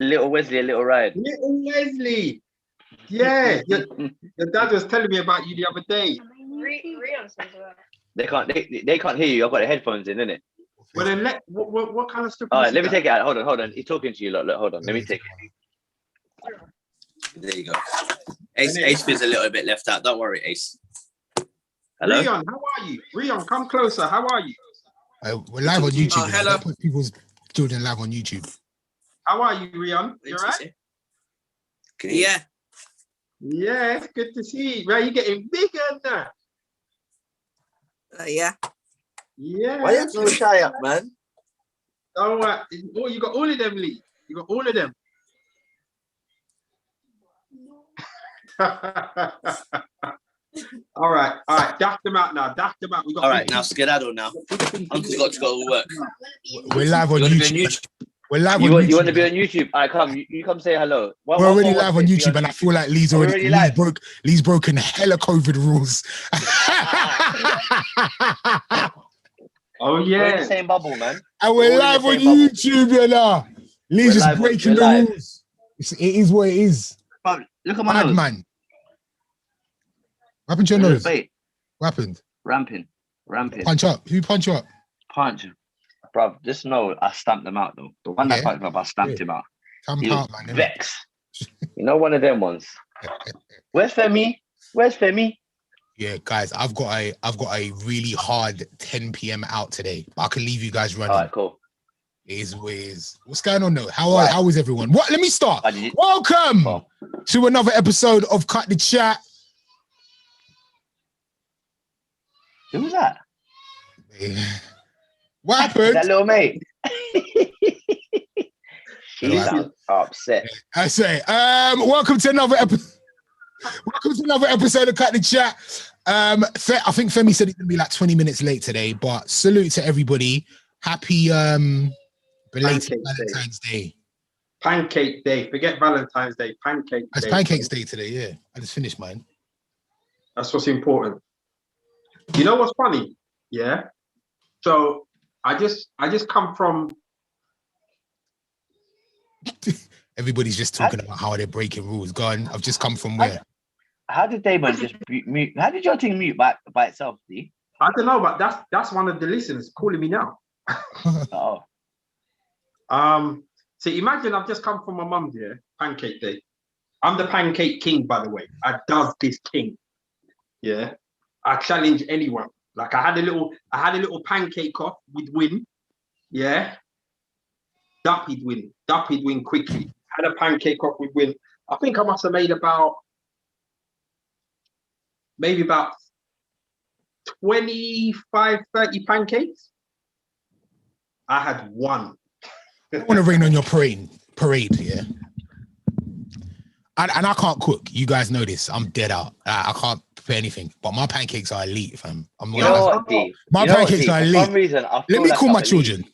Little Wesley, a little ride. Little Wesley. Yeah, your dad was telling me about you the other day. They can't hear you. I've got the headphones in, innit? Well, then what kind of stuff? All right, let me take it out. Hold on. He's talking to you. Look, hold on. Let me take it. There you go. Ace feels a little bit left out. Don't worry, Ace. Hello? Rion, how are you? Rion, come closer. How are you? We're live on YouTube. Hello. Put people's children live on YouTube. How are you, Rion? You all right? Yeah. Yeah, it's good to see you. Man, you're getting bigger now. Yeah. Yeah. Why you so shy up, man? Oh, you got all of them, Lee. You got all of them. All right. Dash them out now. We got. All right, now skedaddle now. Uncle's got to go to work. We're live on YouTube. We're live on YouTube. You want to be on YouTube? All right, come. You come say hello. We're already live on YouTube, and I feel like Lee's broken hella COVID rules. Oh We're in yeah. the same bubble, man. And we're live on YouTube, you know. Lee's just breaking the rules. It is what it is. But look at my nose. Man. What happened to your nose? Wait. What happened? Ramping. Punch up. Who punch you up? Punch. Bruv, just know I stamped them out though. The one that punched me up, I stamped him out. Stamp out, man. Vex. You know, one of them ones. Where's Femi? Yeah, guys, I've got a really hard 10 p.m. out today. But I can leave you guys running. All right, cool. It is what it is. What's going on though? How is everyone? What? Let me start. Welcome to another episode of Cut the Chat. Who was that? What happened? That little mate. She's upset. I say, welcome to another episode. Welcome to another episode of Cut the Chat. I think Femi said it's gonna be like 20 minutes late today, but salute to everybody. Happy belated Valentine's Day. Pancake Day. Forget Valentine's Day. Pancake Day. It's Pancakes Day today, yeah. I just finished mine. That's what's important. You know what's funny? Yeah. So I just come from. Everybody's just talking about how they're breaking rules. Go on. I've just come from where? How did Damon just mute? How did your thing mute by itself, D? I don't know, but that's one of the listeners calling me now. Oh. So imagine I've just come from my mum's, yeah, Pancake Day. I'm the pancake king, by the way. I does this king. Yeah. I challenge anyone. Like I had a little pancake off with Win. Yeah. Duppy'd win quickly. Had a pancake off with Win. I think I must have made maybe about 25, 30 pancakes. I had one. I want to rain on your parade, yeah. And I can't cook. You guys know this. I'm dead out. I can't prepare anything. But my pancakes are elite, fam. My pancakes are elite. For some reason, I feel Let me like call my children.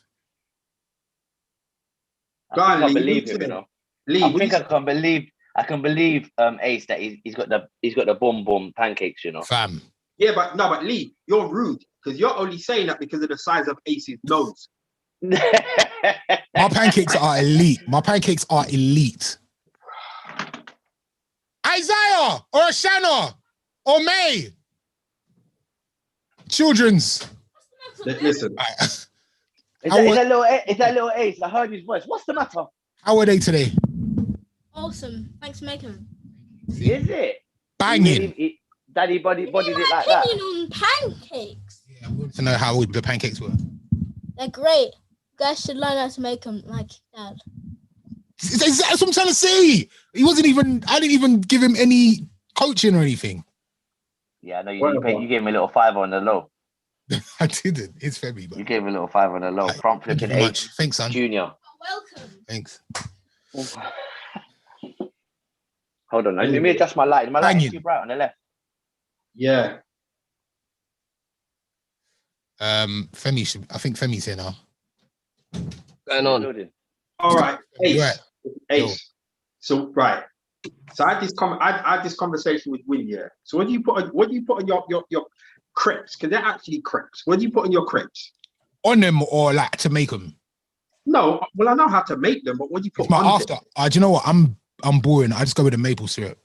I believe him, you know. Lee, I can believe Ace that he's got the boom pancakes, you know. Fam. Yeah, but Lee, you're rude because you're only saying that because of the size of Ace's nose. My pancakes are elite. Isaiah or Shanna or May. Children's. Listen. Is that little Ace? I heard his voice. What's the matter? How are they today? Awesome. Thanks for making them. Is it? Banging. Daddy bodied it like that. On pancakes. Yeah, I want to know how the pancakes were. They're great. You guys should learn how to make them like Dad. That's what I'm trying to say. I didn't even give him any coaching or anything. Yeah, I know you gave him a little $5 on the low. I didn't. It's Febby, but you gave him a little $5 on the low. Front flipping H. Thanks, son. Junior. Welcome. Thanks. Hold on. Let me adjust my light. My light is too bright on the left. Yeah. I think Femi's here now. Going on. All right. Ace. Right. So right. So I had this conversation with Win, yeah. So what do you put on your crepes? Because they're actually crepes. What do you put on your crepes? On them or like to make them? No, well, I know how to make them, but what do you put It's my on after. Do you know what? I'm boring. I just go with the maple syrup.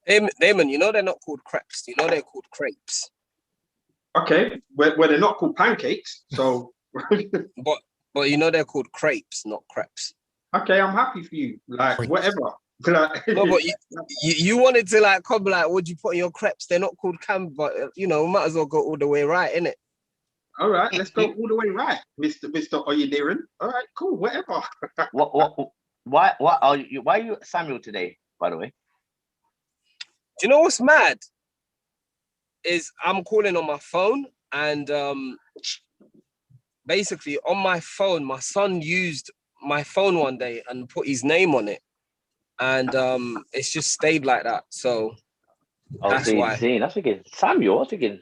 Damon, you know they're not called crepes. You know they're called crepes. Okay, where they're not called pancakes. So, But you know they're called crepes, not crepes. okay, I'm happy for you. Like Crepes. whatever. Like, No, but you wanted to like come like, what'd you put in your crepes? They're not called but you know, might as well go all the way right, innit? all right, let's go all the way right, Mr. Oyediran. All right, cool, whatever. Why are you Samuel today, by the way? Do you know what's mad? Is I'm calling on my phone and basically on my phone, my son used my phone one day and put his name on it. And it's just stayed like that. So that's why. I was thinking Samuel. I was thinking,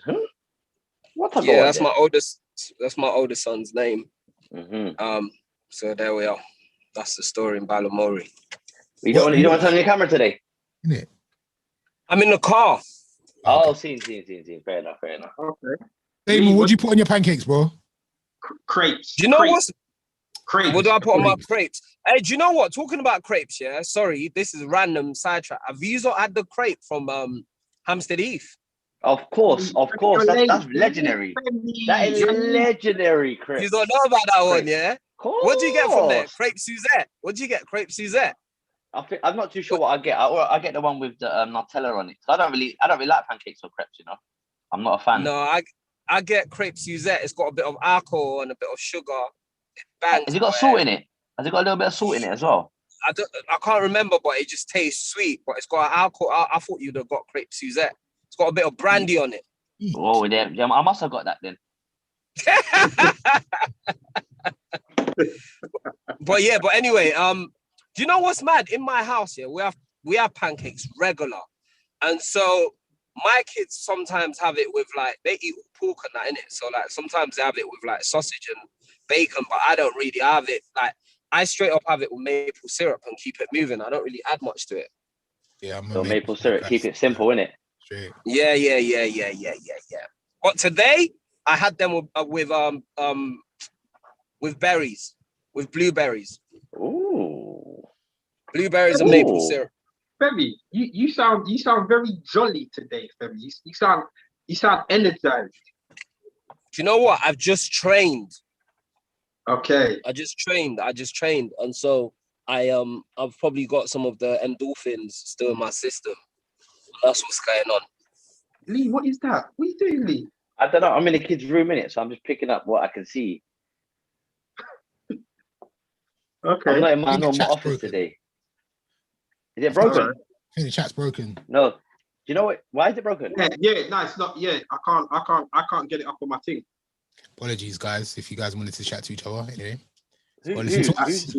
what a Yeah, that's my oldest son's name. Mm-hmm. So there we are. That's the story in Ballamori. You don't want to turn on your camera today? Isn't it? I'm in the car. Oh, seen. Fair enough. Okay. Damon, what'd you put on your pancakes, bro? Crepes. Do you know what's crepes? what do I put on my crepes? Hey, do you know what? Talking about crepes, yeah. Sorry, this is a random sidetrack. Have you not had the crepe from Hampstead Heath? Of course. That's legendary. That is legendary, Chris. You don't know about that one, yeah? What do you get from there? Course. Crepe Suzette. What do you get? Crepe Suzette. I'm not too sure what I get. I get the one with the Nutella on it. I don't really like pancakes or crepes. You know, I'm not a fan. No, I get Crepe Suzette. It's got a bit of alcohol and a bit of sugar. It bangs. Has it got salt in it? Has it got a little bit of salt in it as well? I can't remember, but it just tastes sweet. But it's got alcohol. I thought you'd have got Crepe Suzette. It's got a bit of brandy on it. Oh, yeah, I must have got that then. But anyway, do you know what's mad? In my house here, we have pancakes regular, and so my kids sometimes have it with like they eat pork and that in it. So like sometimes they have it with like sausage and bacon, but I don't really have it. Like I straight up have it with maple syrup and keep it moving. I don't really add much to it. Yeah, I'm so maple syrup, keep it simple, innit? Straight. Yeah. But today I had them with berries, with blueberries. Ooh. Blueberries and maple syrup. Femi, you sound very jolly today, Femi. You sound energized. Do you know what? I've just trained. Okay. I just trained, and so I've probably got some of the endorphins still in my system. That's what's going on. Lee, what is that? What are you doing, Lee? I don't know. I'm in the kids' room, innit? So I'm just picking up what I can see. Okay. I'm not in my think the normal chat's office broken. today. Is it broken? Alright. I think the chat's broken. No. Do you know what? Why is it broken? Yeah, no, it's not. Yeah, I can't get it up on my thing. Apologies, guys, if you guys wanted to chat to each other. Anyway, Who- well, listen who- to us.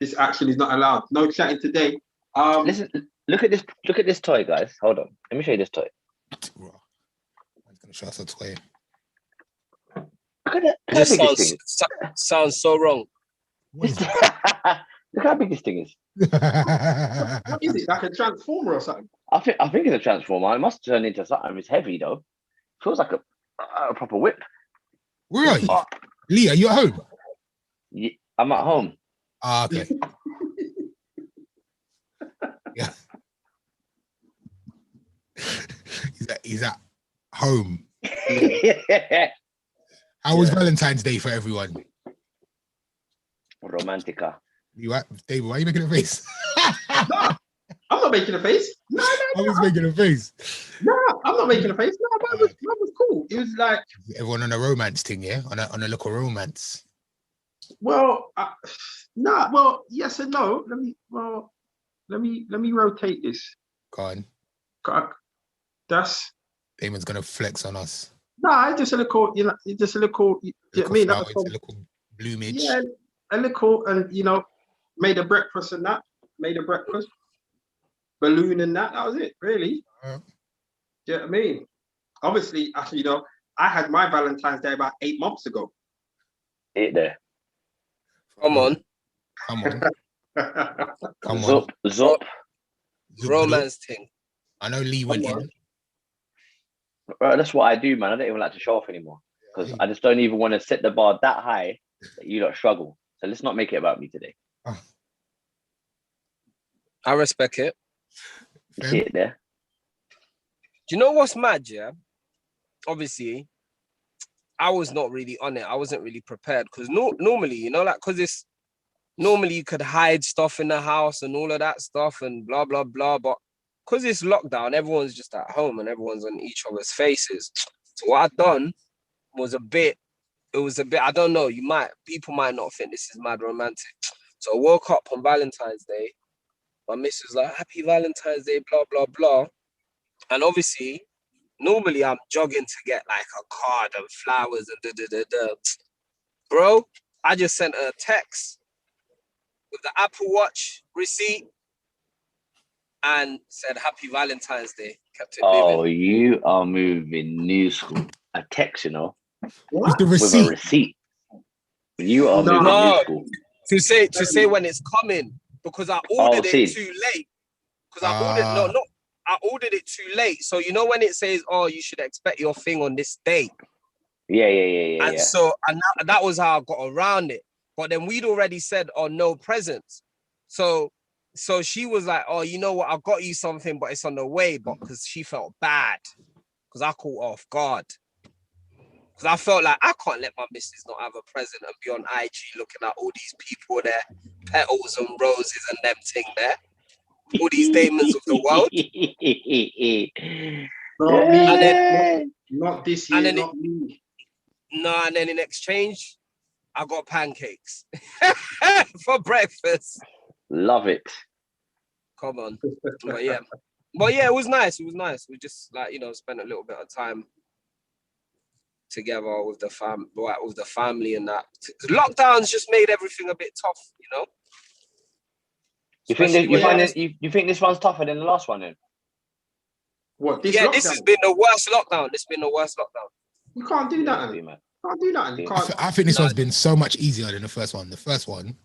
This action is not allowed. No chatting today. Listen, look at this toy, guys. Hold on. Let me show you this toy. Bro, I'm gonna show us a toy. Look at that. This Look how big this thing sounds so wrong. What is is. Look how big this thing is. that? What is it? Like a transformer or something? I think it's a transformer. It must turn into something. It's heavy though. Feels like a proper whip. Where are you? Oh, Lee, are you at home? yeah, I'm at home. Ah, okay. Yeah. He's at home. How was Valentine's Day for everyone? Romantica. You at David? Why are you making a face? No, I'm not making a face. No, I was making a face. I'm not making a face. No, that was cool. It was like, Everyone on a romance thing, yeah? On a little romance. well, yes and no. Let me rotate this. Go on. That's Damon's gonna flex on us. just a little, just a little. You know what I mean? That was Flowers, a little bloomage. yeah, a little, and made a breakfast and that. Made a breakfast, balloon and that. That was it, really. Uh, Do you know what I mean? Obviously, actually, I had my Valentine's Day about 8 months ago. It there. Come on, Come on. Come on. Zup. Zup, romance thing. I know Lee went in. Right, that's what I do, man. I don't even like to show off anymore because I just don't even want to set the bar that high that you don't struggle. So let's not make it about me today. I respect it. You see it there? Do you know what's mad? Yeah, obviously, I was not really on it. I wasn't really prepared because normally, you know, like because it's normally you could hide stuff in the house and all of that stuff and blah blah blah. But because it's lockdown, everyone's just at home and everyone's on each other's faces. So what I done was a bit. It was a bit. I don't know. People might not think this is mad romantic. So I woke up on Valentine's Day. My miss was like, "Happy Valentine's Day," blah blah blah. And obviously, normally I'm jogging to get like a card and flowers and da. Bro, I just sent her a text with the Apple Watch receipt and said Happy Valentine's Day. Kept it Oh, moving. you are moving new school. A text, you know, With the with a receipt. receipt. You are moving No. new school. To say when it's coming because I ordered see. it too late. Because I ordered it too late. So you know when it says, "Oh, you should expect your thing on this date." Yeah. And so that was how I got around it. But then we'd already said, "Oh, no presents." So she was like, "Oh, you know what? I got you something, but it's on the way." But because she felt bad, because I caught off guard. Because I felt like I can't let my missus not have a present and be on IG looking at all these people there, petals and roses and them thing there. All these demons of the world. Not me. And then, Not this year. then Not me. no, and then in exchange, I got pancakes for breakfast. Love it. Come on. But yeah, it was nice. It was nice. We just like, you know, spent a little bit of time together with the family and that. Lockdowns just made everything a bit tough, you know. You think this one's tougher than the last one then? What? This Yeah, lockdown? this has been the worst lockdown. You can't do that. See, You man. can't do that. You can't. I think this one's been so much easier than the first one. The first one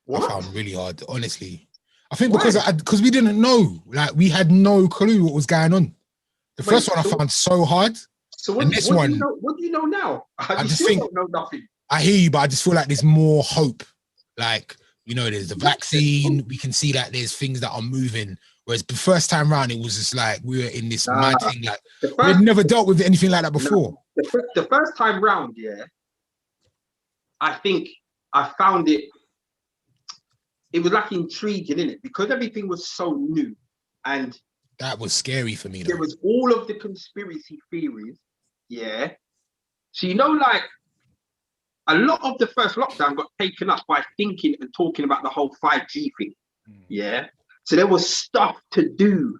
What? I found really hard, honestly. I think because we didn't know, like we had no clue what was going on. The first one I found so hard. So what do you know now? I just still think don't know nothing. I hear you, but I just feel like there's more hope. Like, you know, there's the vaccine. We can see that there's things that are moving. Whereas the first time round, it was just like we were in this mad thing. Like we'd never dealt with anything like that before. The first time round, yeah, I think I found it was like intriguing, innit? Because everything was so new. And that was scary for me. There was all of the conspiracy theories, yeah. So, you know, like a lot of the first lockdown got taken up by thinking and talking about the whole 5G thing, yeah. So there was stuff to do.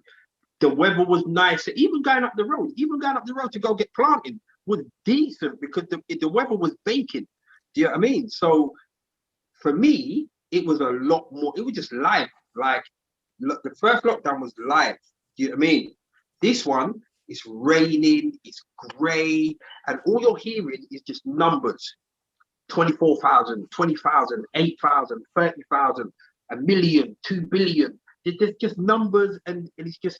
The weather was nice. Even going up the road to go get planting was decent because the weather was baking. Do you know what I mean? So for me, it was a lot more. It was just live. Like, look, the first lockdown was live. Do you know what I mean? This one, it's raining, it's grey, and all you're hearing is just numbers. 24,000, 20,000, 8,000, 30,000, 1 million, 2 billion. There's just numbers, and it's this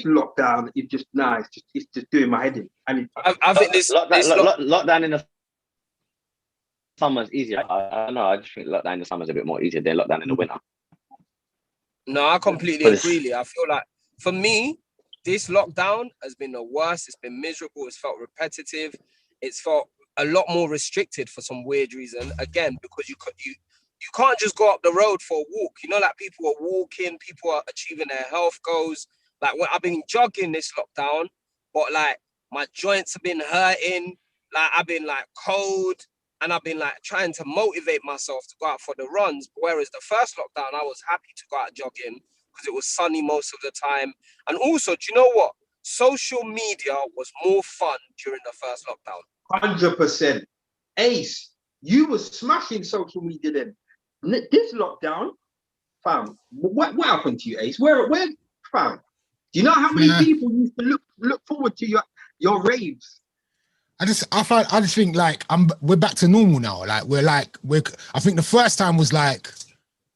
lockdown is just nice. It's just doing my head in. And I think this lockdown in the summer is easier. I don't know. I just think lockdown in the summer is a bit more easier than lockdown in the winter. No, I completely agree. I feel like for me, this lockdown has been the worst. It's been miserable. It's felt repetitive. It's felt a lot more restricted for some weird reason. Again, because you can't just go up the road for a walk. You know, like people are walking, people are achieving their health goals. Like when I've been jogging this lockdown, but like my joints have been hurting. Like I've been like cold, and I've been like trying to motivate myself to go out for the runs. Whereas the first lockdown, I was happy to go out jogging because it was sunny most of the time. And also, do you know what? Social media was more fun during the first lockdown. 100%. Ace, you were smashing social media then. This lockdown, fam, what happened to you, Ace? Where, fam? Do you know how many people used to look forward to your raves? I just think like we're back to normal now. Like I think the first time was like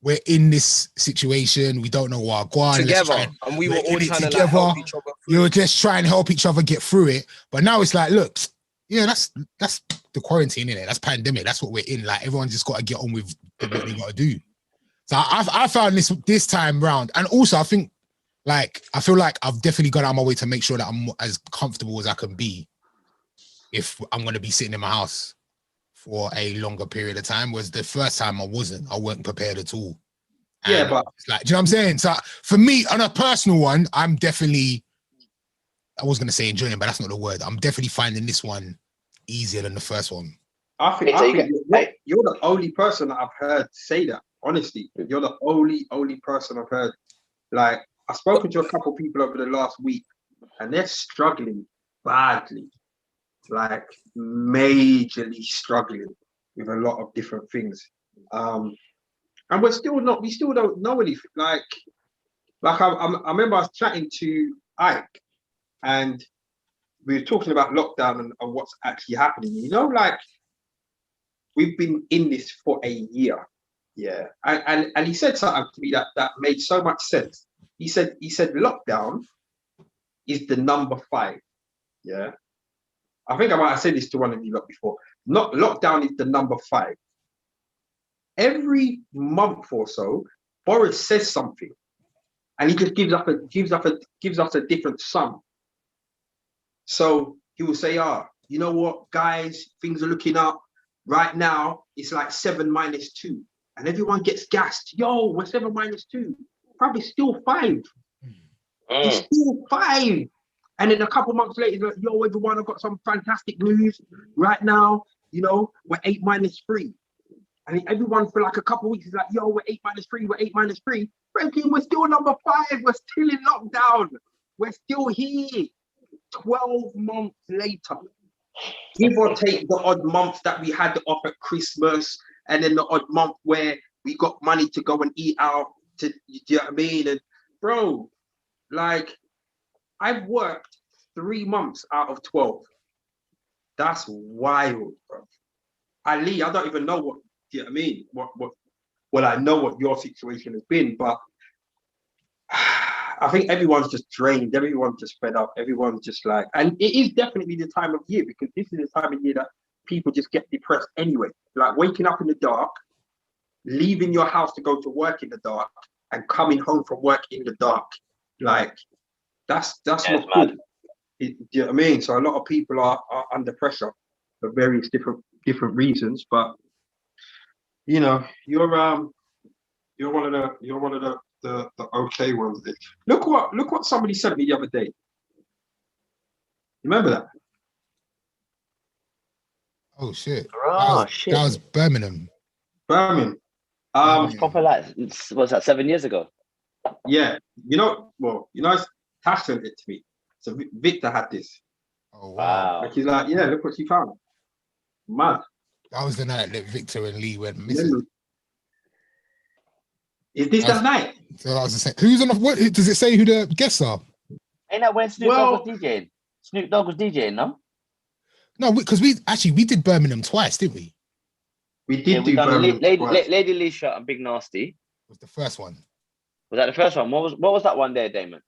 we're in this situation, we don't know what we're going together, and we were all trying to like help each other. You were just trying to help each other get through it. But now it's like, look, yeah, that's the quarantine, innit? That's pandemic. That's what we're in. Like everyone's just got to get on with what they got to do. So I found this time round, and also I think like I feel like I've definitely gone out of my way to make sure that I'm as comfortable as I can be if I'm going to be sitting in my house for a longer period of time. Whereas the first time I weren't prepared at all. Yeah, And but it's like, do you know what I'm saying? So for me, on a personal one, I'm definitely, I was going to say enjoying, but that's not the word. I'm definitely finding this one easier than the first one. I think, Hey, so you you're the only person that I've heard say that. Honestly, you're the only person I've heard. Like, I've spoken to a couple of people over the last week, and they're struggling badly, like majorly struggling with a lot of different things. And we still don't know anything. Like I remember I was chatting to Ike, and we were talking about lockdown and what's actually happening. You know, like we've been in this for a year, yeah. And he said something to me that made so much sense. He said lockdown is the number 5, yeah. I think I might have said this to one of you lot before. Not lockdown is the number 5. Every month or so, Boris says something, and he just gives us a different sum. So he will say, you know what, guys, things are looking up. Right now, it's like 7 minus 2. And everyone gets gassed. Yo, we're 7 minus 2. Probably still 5. It's still 5. And then a couple months later, like, yo, everyone, I've got some fantastic news. Right now, you know, we're 8 minus 3. And everyone for like a couple of weeks is like, yo, we're 8 minus 3, we're 8 minus 3. Frankie, we're still number 5. We're still in lockdown. We're still here. 12 months later. Give or take the odd month that we had off at Christmas, and then the odd month where we got money to go and eat out. Do you know what I mean? And bro, like, I've worked 3 months out of 12. That's wild, bro. Ali, I don't even know what, do you know what I mean? Well, I know what your situation has been, but I think everyone's just drained. Everyone's just fed up. Everyone's just like, and it is definitely the time of year, because this is the time of year that people just get depressed anyway. Like waking up in the dark, leaving your house to go to work in the dark, and coming home from work in the dark. Like, that's not good. Do you know what I mean? So a lot of people are under pressure for various different reasons. But you know, you're one of the okay ones. Look what somebody sent me the other day. Remember that? Oh shit! Shit. That was Birmingham. Birmingham. Proper, like, what's that, 7 years ago? Yeah. Tash sent it to me. So Victor had this. Oh wow! Like, he's like, yeah, look what she found. Mad. That was the night that Victor and Lee went missing. Is this that night? So I was just saying, who's on the, what does it say who the guests are? Ain't that when Snoop Dogg was DJing? Snoop Dogg was DJing, no? No, because we did Birmingham twice, didn't we? We did do Birmingham twice. Lady Leisha and Big Nasty. Was the first one. Was that the first one? What was that one there, Damon?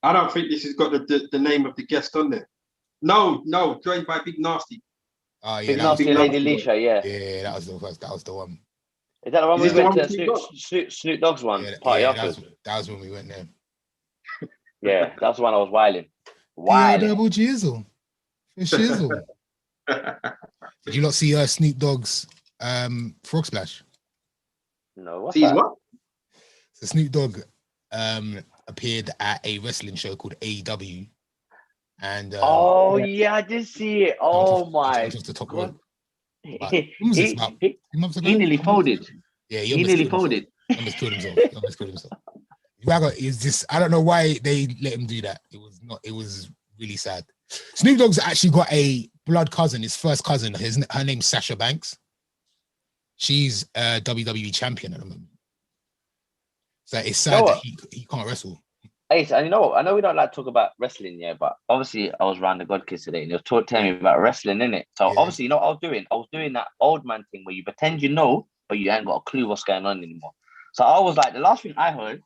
I don't think this has got the name of the guest on there. No, joined by Big Nasty. Oh yeah, Big Nasty and Lady Leisha, yeah. Yeah, that was the first. That was the one. Is that the one Is we this went the to? one Snoop Dogg's one. Yeah, Party yeah, after. that was when we went there. Yeah, that's the one I was wilding. Double jizzle. For shizzle. Did you not see Snoop Dogg's Frog Splash? No, what's See that? what? So Snoop Dogg appeared at a wrestling show called AEW. And oh yeah, I did see it. Oh my god. He nearly folded. Yeah, he nearly folded. He almost killed himself. It's just, I don't know why they let him do that. It was really sad. Snoop Dogg's actually got a blood cousin, his first cousin. Her name's Sasha Banks. She's a WWE champion at the moment. So it's sad that he can't wrestle. Hey, so, you know what? I know we don't like to talk about wrestling, yeah, but obviously I was around the God Kids today and he was telling me about wrestling, innit? So obviously, you know what I was doing? I was doing that old man thing where you pretend you know, but you ain't got a clue what's going on anymore. So I was like, the last thing I heard,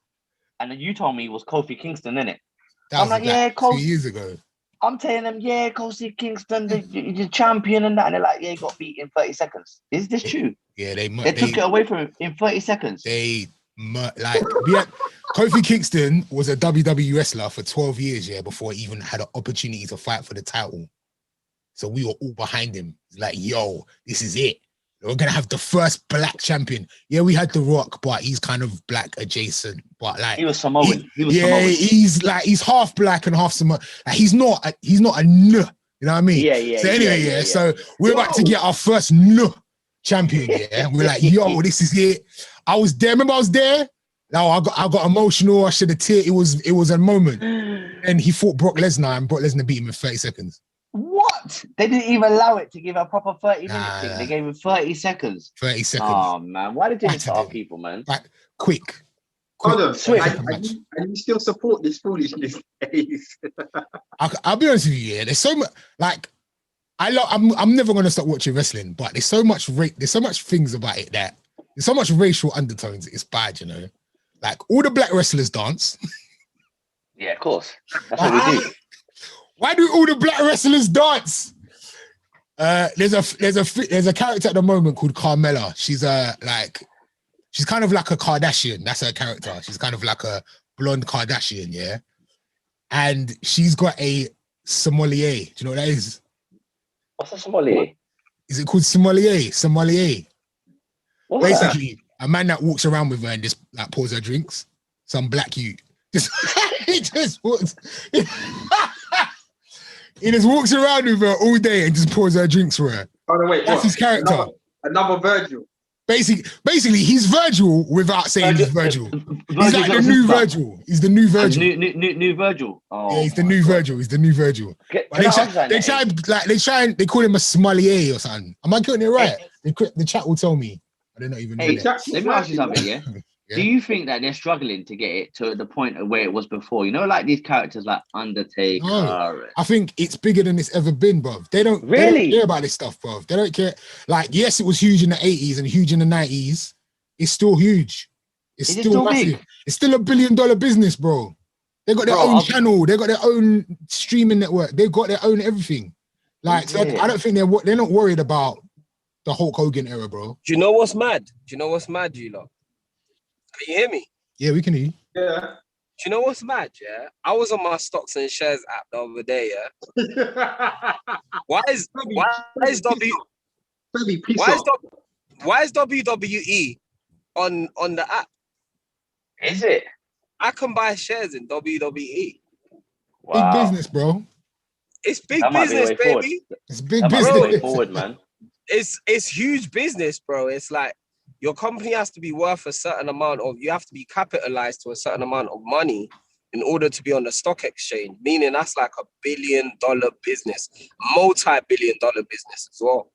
and then you told me was Kofi Kingston, innit? That was like 2 years ago. I'm telling them, yeah, go see Kingston, the champion and that. And they're like, yeah, he got beat in 30 seconds. Is this true? Yeah, They took it away from him in 30 seconds. Kofi Kingston was a WWE wrestler for 12 years, yeah, before he even had an opportunity to fight for the title. So we were all behind him. Like, yo, this is it. We're gonna have the first black champion. Yeah, we had The Rock, but he's kind of black adjacent. But like he was Samoan. Samoan. He's half black and half Samoan. Like, he's not a you know what I mean? Yeah. So anyway, so we're about to get our first champion. Yeah, we're like, yo, this is it. I was there. Remember, I was there. No, I got emotional. I should have teared. It was a moment. And he fought Brock Lesnar, and Brock Lesnar beat him in 30 seconds. What? They didn't even allow it to give a proper 30 minutes thing. They gave him 30 seconds. 30 seconds. Oh, man. Why did they do this to our people, man? Like, quick. Hold on. Swift. And you still support this foolishness? I'll be honest with you, yeah. There's so much, like, I'm never going to stop watching wrestling, but there's so much things about it that there's so much racial undertones. It's bad, you know. Like, all the black wrestlers dance. Yeah, of course. That's what we do. Why do all the black wrestlers dance? There's a character at the moment called Carmella. She's kind of like a Kardashian. That's her character. She's kind of like a blonde Kardashian, yeah. And she's got a sommelier. Do you know what that is? What's a sommelier? Is it called sommelier? Sommelier. What's basically that? A man that walks around with her and just like pours her drinks. Some black youth. He just walks. He just walks around with her all day and just pours her drinks for her. Oh, no, wait, that's his character. Another Virgil. Basically, he's Virgil without saying he's Virgil. He's like the new Virgil. He's the new Virgil. New Virgil. Oh, yeah, he's the new Virgil. He's the new Virgil. They call him a sommelier or something. Am I getting it right? The chat will tell me. I don't even know. Hey, let me ask you something, yeah? Yeah. Do you think that they're struggling to get it to the point of where it was before? You know, like these characters like Undertaker. No, I think it's bigger than it's ever been, bro. They don't care about this stuff, bro. They don't care. Like, yes, it was huge in the 80s and huge in the 90s. It's still huge. It's still massive. Big. It's still $1 billion business, bro. They got their own channel. They got their own streaming network. They've got their own everything. Like, so I don't think they're not worried about the Hulk Hogan era, bro. Do you know what's mad? G-Lo? Can you hear me? Yeah, we can hear you. Yeah. Do you know what's mad? Yeah, I was on my stocks and shares app the other day. Yeah. Why is WWE on the app? Is it? I can buy shares in WWE. Wow. Big business, bro. It's big business, baby. Forward. It's big business. Way forward, man. It's huge business, bro. It's like your company has to be worth a certain amount of, you have to be capitalized to a certain amount of money in order to be on the stock exchange, meaning that's like $1 billion business, multi-billion-dollar business as well.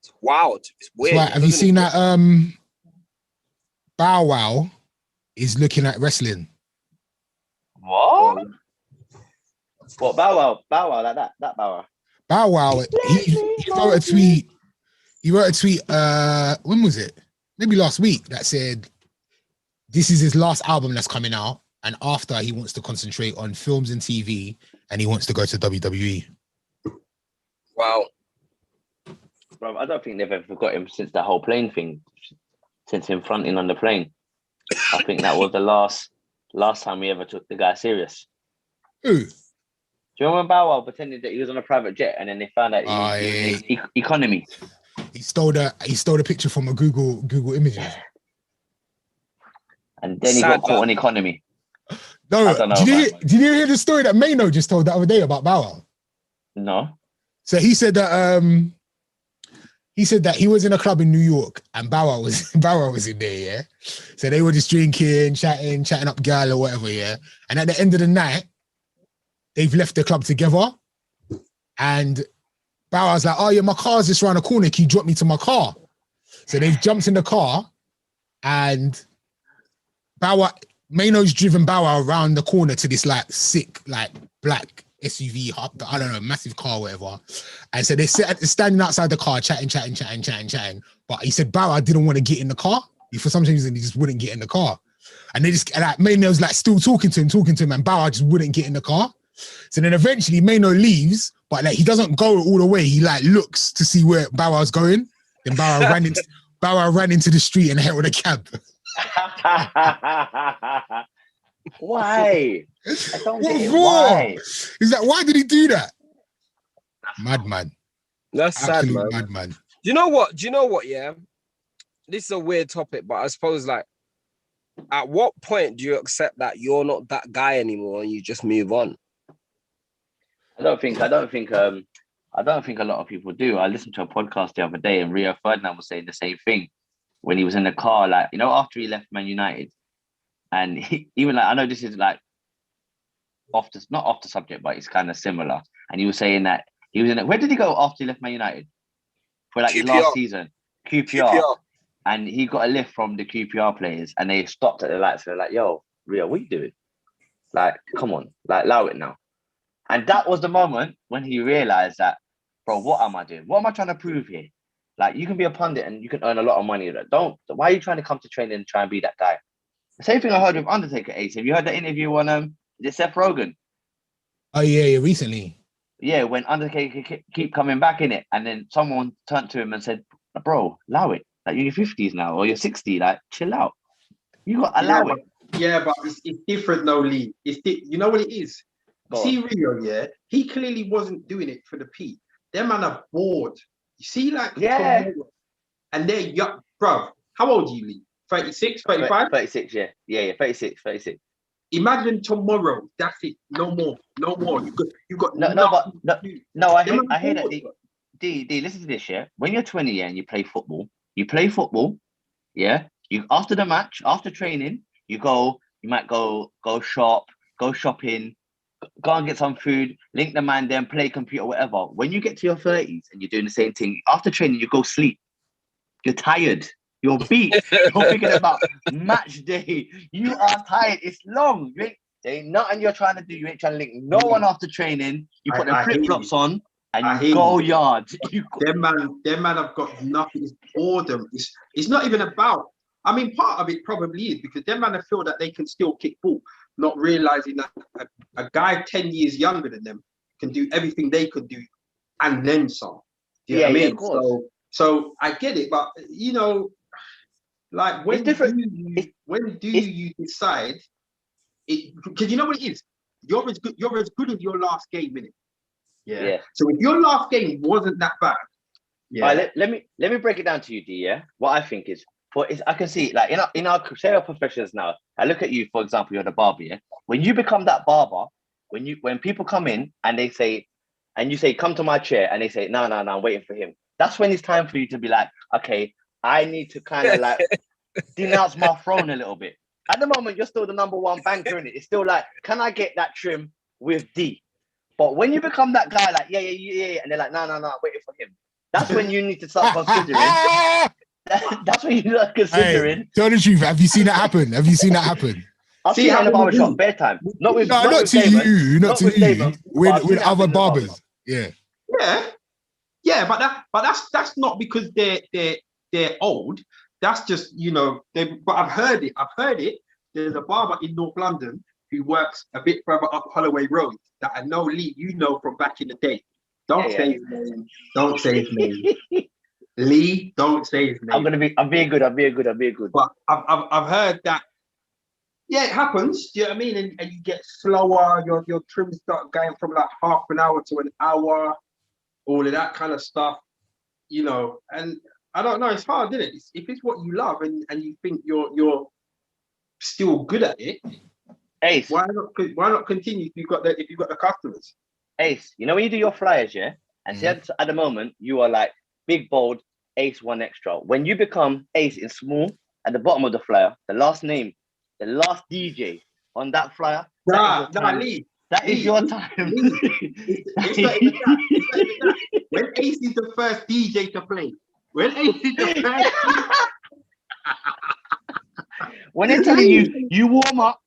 It's wild. It's weird. Right. Have you seen that Bow Wow is looking at wrestling? What? What, Bow Wow, like that Bow Wow? Bow Wow, he wrote a tweet. He wrote a tweet, when was it? Maybe last week, that said, this is his last album that's coming out. And after, he wants to concentrate on films and TV, and he wants to go to WWE. Wow. Bro, I don't think they've ever got him since the whole plane thing, since him fronting on the plane. I think that was the last time we ever took the guy serious. Who? Do you remember Bow Wow pretending that he was on a private jet and then they found out he was economy? He stole the picture from a Google Images. And then he got caught on economy. No, did you hear the story that Mano just told the other day about Bow Wow? No. So he said that he was in a club in New York and Bow Wow was in there, yeah. So they were just drinking, chatting up gal or whatever, yeah. And at the end of the night, they've left the club together, and Bow Wow's like, "Oh yeah, my car's just around the corner. Can you drop me to my car?" So they've jumped in the car, and Mano's driven Bow Wow around the corner to this like sick, like black SUV, I don't know, massive car, or whatever. And so they're standing outside the car, chatting. But he said Bow Wow didn't want to get in the car. For some reason, he just wouldn't get in the car. And they just like Mano's like still talking to him, and Bow Wow just wouldn't get in the car. So then eventually Mano leaves, but like he doesn't go all the way. He like looks to see where Bow Wow's going. Then Bow Wow ran into the street and hit with a cab. Why? I don't What get it. for? Why? Is that why did he do that? Madman. That's sad, Absolute man. madman. Do you know what? Yeah, this is a weird topic, but I suppose like, at what point do you accept that you're not that guy anymore and you just move on? I don't think a lot of people do. I listened to a podcast the other day and Rio Ferdinand was saying the same thing when he was in the car, like, you know, after he left Man United. And even like, I know this is like not off the subject, but it's kind of similar. And he was saying that he was in it. Where did he go after he left Man United? For like his last season? QPR. And he got a lift from the QPR players and they stopped at the lights. So they're like, yo, Rio, what are you doing? Like, come on, like, allow it now. And that was the moment when he realized that, bro, what am I doing? What am I trying to prove here? Like, you can be a pundit and you can earn a lot of money. Why are you trying to come to training and try and be that guy? The same thing I heard with Undertaker, Ace. Have you heard that interview on is it Seth Rogen? Oh yeah, recently. Yeah, when Undertaker keep coming back in it, and then someone turned to him and said, bro, allow it. Like, you're in your 50s now, or you're 60, like, chill out. You got to allow it. Yeah, but it's different, though, Lee. You know what it is? See Rio, yeah? He clearly wasn't doing it for the P. Them man are bored. You see, like, yeah. And they're young. Bro, how old are you, Lee? 36, 35? 36, yeah. Yeah, 36. Imagine tomorrow. That's it. No more. You got no, I hear that. D, listen to this, yeah? When you're 20, yeah, and you play football, yeah? You after the match, after training, you might go shopping, go and get some food, link the man, then play computer, whatever. When you get to your 30s and you're doing the same thing, after training, you go sleep. You're tired. You're beat. You're thinking about match day. You are tired. It's long. There ain't nothing you're trying to do. You ain't trying to link no one after training. You put the flip-flops on and you go yards. Them man have got nothing. It's boredom. It's not even about. I mean, part of it probably is because them man feel that they can still kick ball, not realizing that a guy 10 years younger than them can do everything they could do and then some. Do you know what I mean? Of course. So I get it, but you know, like when do you decide it? Because you know what it is. You're as good as your last game, innit? Yeah. So if your last game wasn't that bad, Right, let me break it down to you, D. Yeah. What I think is I can see like in our professions now. I look at you, for example, you're the barber. Yeah. When you become that barber, when people come in and they say, and you say, come to my chair, and they say, no, I'm waiting for him. That's when it's time for you to be like, okay, I need to kind of like denounce my throne a little bit. At the moment, you're still the number one banker in it. It's still like, can I get that trim with D? But when you become that guy, like, yeah, and they're like, no, I'm waiting for him. That's when you need to start considering. That's when you start considering. Hey, tell the truth. Have you seen that happen? I'll see you in the barbershop, bedtime. Not to you. With other barbers. Yeah. Yeah, but that's not because they're old. That's just, you know, but I've heard it. There's a barber in North London who works a bit further up Holloway Road that I know, Lee, you know from back in the day. Don't say his name. Don't say his name. Lee, don't say his name. I'm being good. But I've heard that. Yeah, it happens. Do you know what I mean? And you get slower. Your trims start going from like half an hour to an hour. All of that kind of stuff, you know. And I don't know. It's hard, isn't it? If it's what you love and you think you're still good at it, Ace, why not continue if you've got the customers? Ace, you know when you do your flyers, yeah, and see at the moment you are like big bold Ace 1 extra. When you become Ace in small at the bottom of the flyer, the last name, the last DJ on that flyer. Lee. That is your time. It's not even that. When Ace is the first DJ to play, when they're telling you warm up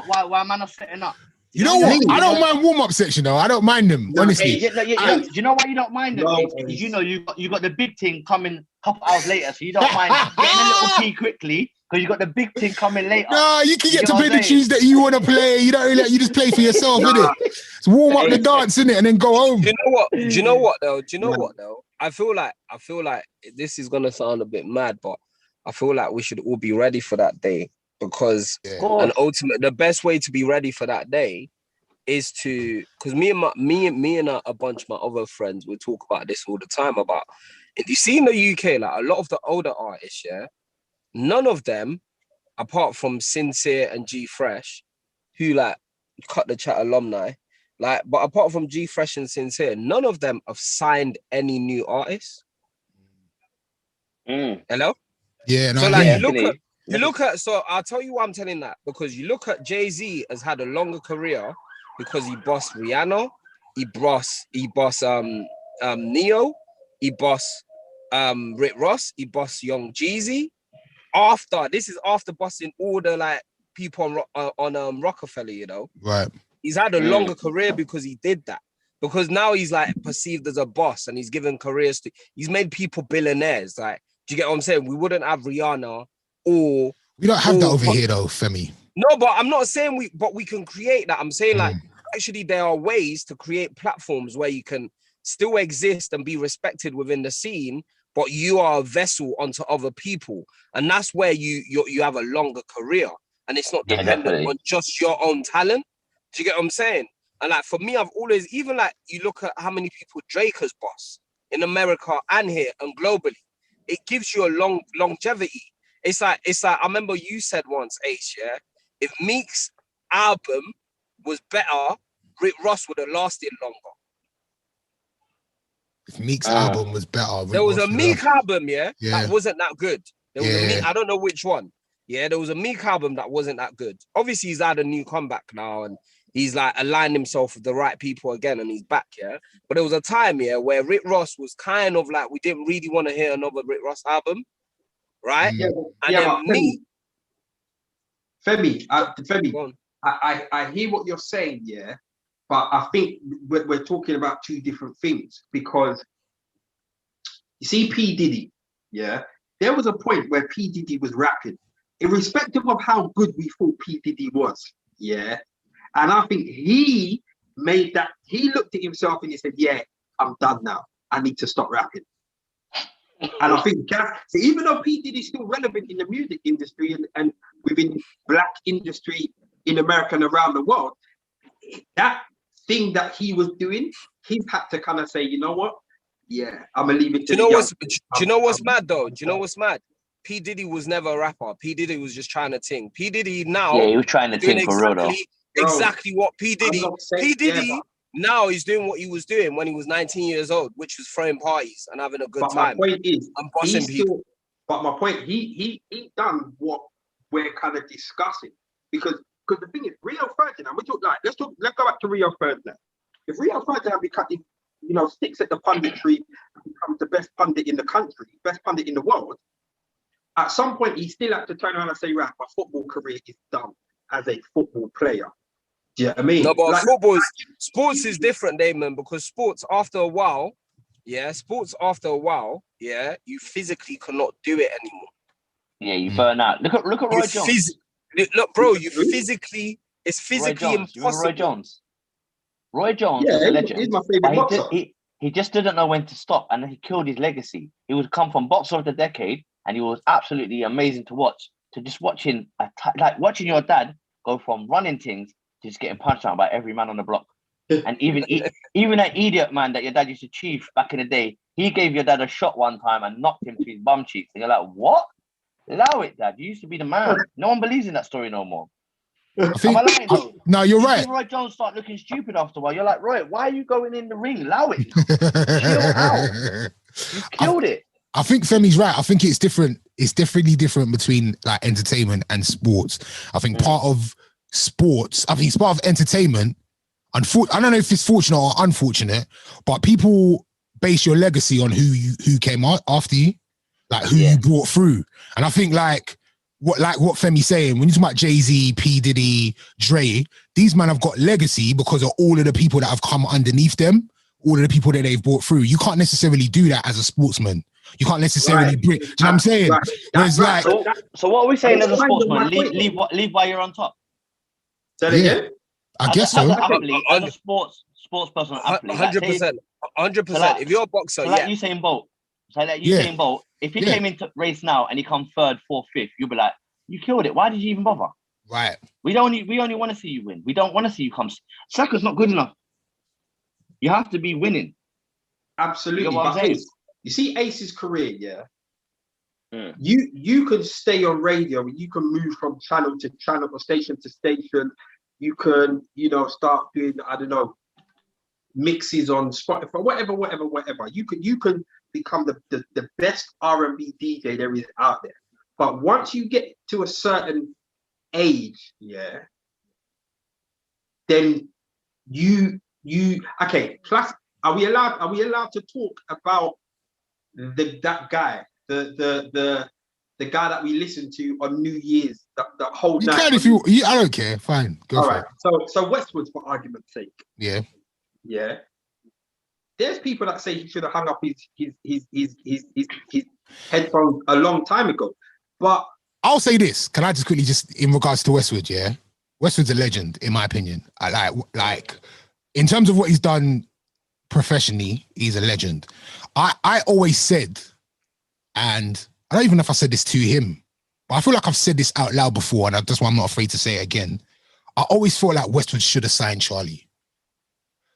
while man are setting up. You know what? I don't mind warm-up section though. I don't mind them, honestly. Do you know why you don't mind them? Because you know you got the big thing coming a couple hours later, so you don't mind getting a little pee quickly because you got the big thing coming later. No, you can get to know play what I'm the tunes that you want to play. You don't really, you just play for yourself, innit? It's warm up the dance, innit? And then go home. Do you know what? Do you know what though? Do you know No. what though? I feel like this is gonna sound a bit mad, but I feel like we should all be ready for that day because the best way to be ready for that day is to, because me and a bunch of my other friends, we talk about this all the time about, if you see in the UK, like a lot of the older artists, yeah, none of them, apart from Sincere and G Fresh, who like Cut the Chat alumni, like, but apart from G Fresh and Sincere, none of them have signed any new artists. Hello? Yeah, no, So I like hear you look at, so I'll tell you why I'm telling that, because you look at Jay-Z has had a longer career because he bossed Rihanna, he bossed Neo, he bossed Rick Ross, he bossed Young Jeezy. This is after bossing all the like people on Rockefeller, you know. Right. He's had a longer career because he did that. Because now he's like perceived as a boss and he's given careers to, he's made people billionaires. Like, do you get what I'm saying? We wouldn't have Rihanna or we don't have that over here though, Femi. No, but I'm not saying we can create that. I'm saying like actually there are ways to create platforms where you can still exist and be respected within the scene, but you are a vessel onto other people. And that's where you have a longer career. And it's not dependent on just your own talent. Do you get what I'm saying? And like for me, I've always, even like you look at how many people Drake has bossed in America and here and globally, it gives you a longevity. It's like I remember you said once, Ace, yeah, if Meek's album was better, Rick Ross would have lasted longer. If Meek's album was better, there was a Meek album, that wasn't that good. There was a Meek, I don't know which one. Yeah, there was a Meek album that wasn't that good. Obviously, he's had a new comeback now and he's like aligned himself with the right people again and he's back, yeah. But there was a time, where Rick Ross was kind of like, we didn't really want to hear another Rick Ross album, right? Femi, I hear what you're saying, yeah, but I think we're talking about two different things because you see P. Diddy, yeah, there was a point where P. Diddy was rapping, irrespective of how good we thought P. Diddy was, yeah, and I think he made that, he looked at himself and he said, yeah, I'm done now, I need to stop rapping. And I think so even though P. Diddy is still relevant in the music industry and within black industry in America and around the world, that thing that he was doing, he's had to kind of say, you know what? Yeah, I'm gonna leave it to do you know what's mad though? Do you know what's mad? P. Diddy was never a rapper. P. Diddy was just trying to ting. P. Diddy now, he was trying to ting for real though. Exactly what P. Diddy. P. Diddy now he's doing what he was doing when he was 19 years old, which was throwing parties and having a good time. My point is, and bossing people. But my point, he done what we're kind of discussing because the thing is, Rio Ferdinand. Let's go back to Rio Ferdinand. If Rio Ferdinand becoming, sticks at the punditry and becomes the best pundit in the country, best pundit in the world, at some point he still had to turn around and say, right, my football career is done as a football player. Do you know what I mean? No, but sports is different, Damon, because sports after a while, you physically cannot do it anymore. Yeah, you burn out. Look at Roy Jones. Look, bro, it's physically impossible. Roy Jones was a legend. He's my favorite boxer. He just didn't know when to stop and he killed his legacy. He would come from boxer of the decade and he was absolutely amazing to watch. To just watching your dad go from running things to just getting punched out by every man on the block. And even that idiot man that your dad used to chief back in the day, he gave your dad a shot one time and knocked him to his bum cheeks. And you're like, what? Allow it, Dad. You used to be the man. No one believes in that story no more. No, you're right. Roy Jones start looking stupid after a while. You're like, Roy, why are you going in the ring? Allow it. Chill out. You killed it. I think Femi's right. I think it's different. It's definitely different between like entertainment and sports. I think part of sports, it's part of entertainment. I don't know if it's fortunate or unfortunate, but people base your legacy on who came out after you, like who you brought through. And I think like what Femi's saying, when you talk about Jay-Z, P. Diddy, Dre, these men have got legacy because of all of the people that have come underneath them, all of the people that they've brought through. You can't necessarily do that as a sportsman. You can't necessarily bring. Do you know what I'm saying? Right. Whereas Right. like, So what are we saying as a That's kind of sportsman? my point. Leave while you're on top. Say that Yeah. again? I guess so. As an athlete, as a sports person athlete, like, 100%. 100%. So like- If you're a boxer, so yeah. like Usain Bolt. So like Yeah. Usain Bolt, if he Yeah. came into race now and he come third, fourth, fifth, you'll be like, you killed it. Why did you even bother? Right. We only want to see you win. We don't want to see you come. Second's not good enough. You have to be winning. Absolutely. You know what I'm But saying? Ace, you see Ace's career, yeah? Mm. You could stay on radio, you can move from channel to channel or station to station. You can, start doing, I don't know, mixes on Spotify, whatever. You can become the best R&B DJ there is out there. But once you get to a certain age, yeah, then you okay. Plus, are we allowed to talk about that guy, the guy that we listened to on New Year's, the whole You night? can if you. I don't care. Fine. Go All for right. it. So Westwood, for argument's sake, Yeah. yeah. There's people that say he should have hung up his headphones a long time ago, but I'll say this. Can I just quickly, just in regards to Westwood, yeah? Westwood's a legend, in my opinion. I like in terms of what he's done professionally, he's a legend. I always said, and I don't even know if I said this to him, but I feel like I've said this out loud before, and that's why I'm not afraid to say it again. I always felt like Westwood should have signed Charlie.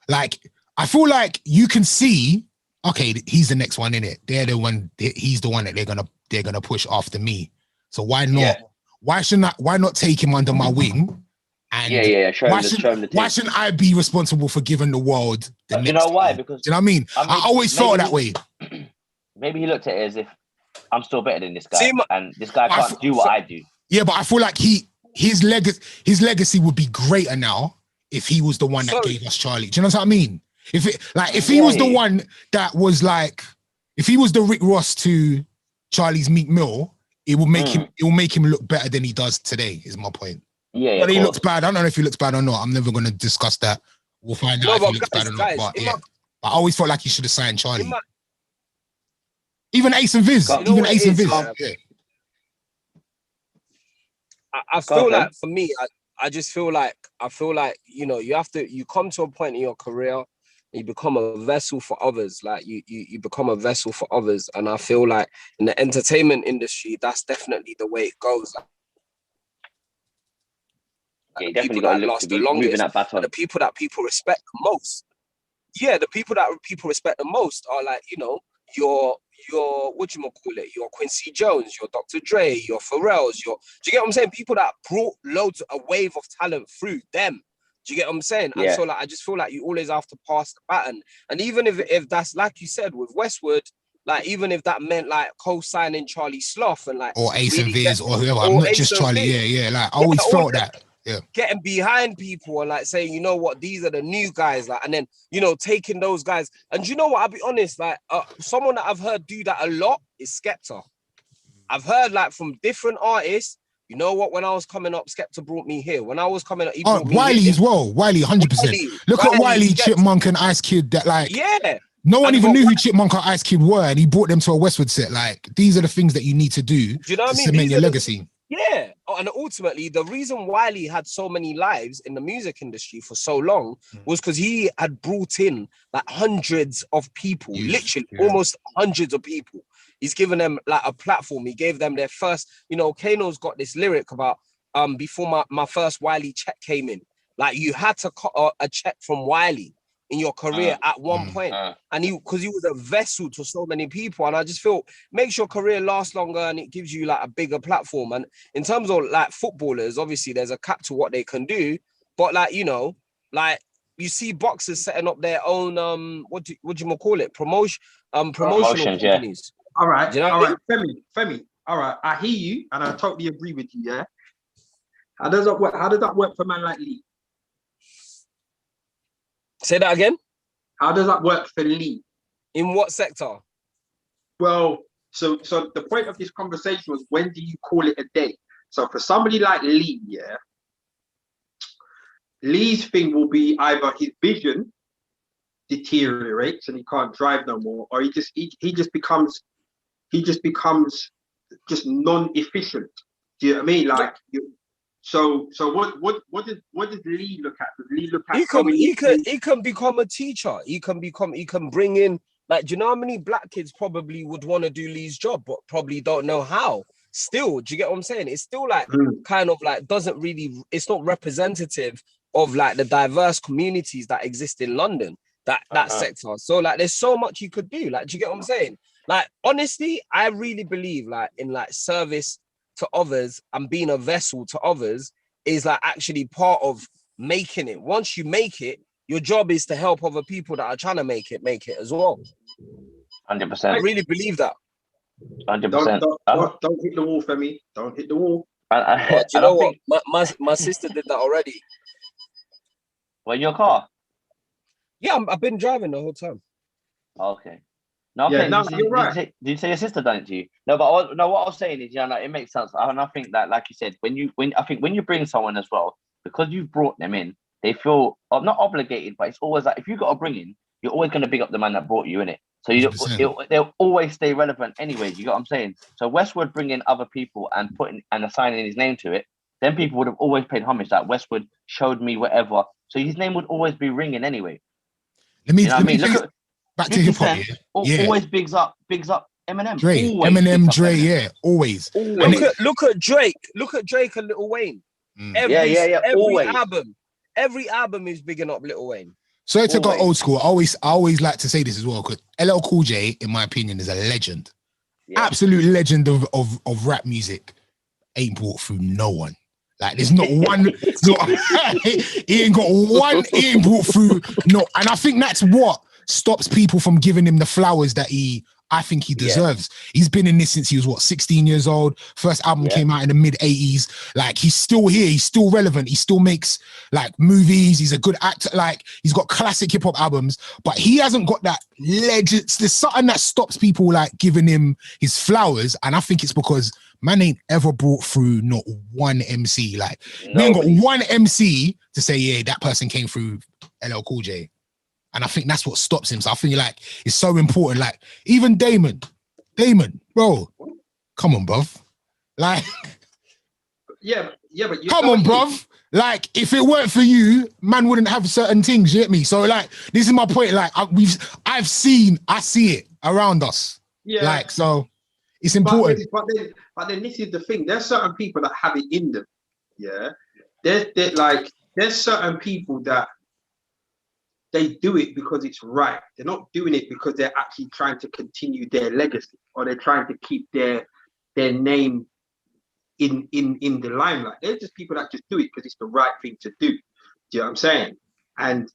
Like, I feel like you can see, okay, he's the next one in it. He's the one that they're gonna push after me. So why not? Yeah. Why not take him under my wing? And Show him the why shouldn't I be responsible for giving the world the next you know why? thing? Because Do you know what I mean? I always felt that way. Maybe he looked at it as if I'm still better than this guy, See, and this guy can't do what I do. Yeah, but I feel like his legacy would be greater now if he was the one that gave us Charlie. Do you know what I mean? If he was the one that was like, if he was the Rick Ross to Charlie's Meek Mill, it will make him look better than he does today. Is my point. Yeah, but he looks bad. I don't know if he looks bad or not. I'm never going to discuss that. We'll find out if he looks bad or not. But yeah, I always felt like he should have signed Charlie. Even Ace and Viz. Even Ace and Viz. Yeah. I feel like for me, I just feel like you come to a point in your career, you become a vessel for others. Like you become a vessel for others, and I feel like in the entertainment industry, that's definitely the way it goes. Yeah, you definitely got to look to be moving that baton. The people that people respect the most. Yeah, the people that people respect the most are like, your your Quincy Jones, your Dr. Dre, your Pharrell's, do you get what I'm saying? People that brought a wave of talent through them. Do you get what I'm saying? Yeah. And so I just feel like you always have to pass the baton. And even if that's like you said with Westwood, like even if that meant like co-signing Charlie Sloth and like or Ace and Viz or whoever, I'm not just Charlie. Yeah. Like I always felt that. Yeah. Getting behind people and like saying, you know what, these are the new guys, like, and then taking those guys. And you know what, I'll be honest, like someone that I've heard do that a lot is Skepta. I've heard like from different artists. You know what? When I was coming up, Skepta brought me here. When I was coming up, he brought me Wiley here. as well. Wiley, 100%. Look at Wiley, Chipmunk, and Ice Kid. That like, no one even knew who Chipmunk or Ice Kid were, and he brought them to a Westwood set. Like, these are the things that you need to do to cement your legacy. Yeah, and ultimately, the reason Wiley had so many lives in the music industry for so long was because he had brought in like hundreds of people, literally almost hundreds of people. He's given them like a platform. He gave them their first, Kano's got this lyric about before my first Wiley check came in. Like you had to cut a check from Wiley in your career at one point. And because he was a vessel to so many people. And I just feel makes your career last longer and it gives you like a bigger platform. And in terms of like footballers, obviously there's a cap to what they can do. But like, like you see boxers setting up their own what do you call it? Promotional companies. Yeah. All right. Do you know all right. Femi. All right. I hear you and I totally agree with you, yeah. How does that work? How does that work for a man like Lee? Say that again. How does that work for Lee? In what sector? Well, so the point of this conversation was when do you call it a day? So for somebody like Lee, yeah, Lee's thing will be either his vision deteriorates and he can't drive no more, or he just becomes he just becomes just non-efficient. Do you know what I mean? Like, so what does Lee look at? Does Lee look at he can become a teacher. He can bring in, like, do you know how many black kids probably would want to do Lee's job, but probably don't know how? Still, do you get what I'm saying? It's still like kind of like doesn't really, it's not representative of like the diverse communities that exist in London, that sector. So like there's so much you could do. Like, do you get what I'm saying? Like, honestly, I really believe like in like service to others and being a vessel to others is like actually part of making it. Once you make it, your job is to help other people that are trying to make it as well. 100%. I really believe that. 100%. Don't hit the wall, Femi. Don't hit the wall. Do you know what? My sister did that already. Well, in your car? Yeah, I've been driving the whole time. Okay. No, yeah, you're right. Did you say your sister done it to you? No, but what I was saying is, yeah, no, it makes sense. And I think that, like you said, when you bring someone as well, because you've brought them in, they feel not obligated, but it's always like if you got to bring in, you're always going to big up the man that brought you in it. So they'll always stay relevant anyway. You get what I'm saying? So Westwood bringing other people and assigning his name to it, then people would have always paid homage. That Westwood showed me whatever, so his name would always be ringing anyway. Let me look at back to hip hop. Always bigs up Eminem. Dre, Eminem, Dre, yeah, always. Look at Drake. Look at Drake and Lil Wayne. Every album is bigging up Lil Wayne. Sorry to go old school. I always like to say this as well, because LL Cool J, in my opinion, is a legend. Yeah. Absolute legend of rap music. Ain't brought through no one. Like, there's not one. He ain't got one. He ain't brought through no. And I think that's what stops people from giving him the flowers that I think he deserves. He's been in this since he was 16 years old. First album came out in the mid 80s. Like, he's still here. He's still relevant. He still makes like movies. He's a good actor. Like, he's got classic hip hop albums, but he hasn't got that legend. There's something that stops people like giving him his flowers. And I think it's because man ain't ever brought through not one MC. Like, we ain't got one MC to say, yeah, that person came through LL Cool J. And I think that's what stops him. So I think like it's so important. Like, even Damon, bro, come on, bruv. Like, but come on, bruv. Like, if it weren't for you, man wouldn't have certain things. You get me? So like, this is my point. Like, I see it around us. Yeah. Like, so it's important. But then this is the thing. There's certain people that have it in them. Yeah. There's certain people that they do it because it's right. They're not doing it because they're actually trying to continue their legacy, or they're trying to keep their name in the limelight. They're just people that just do it because it's the right thing to do. Do you know what I'm saying? And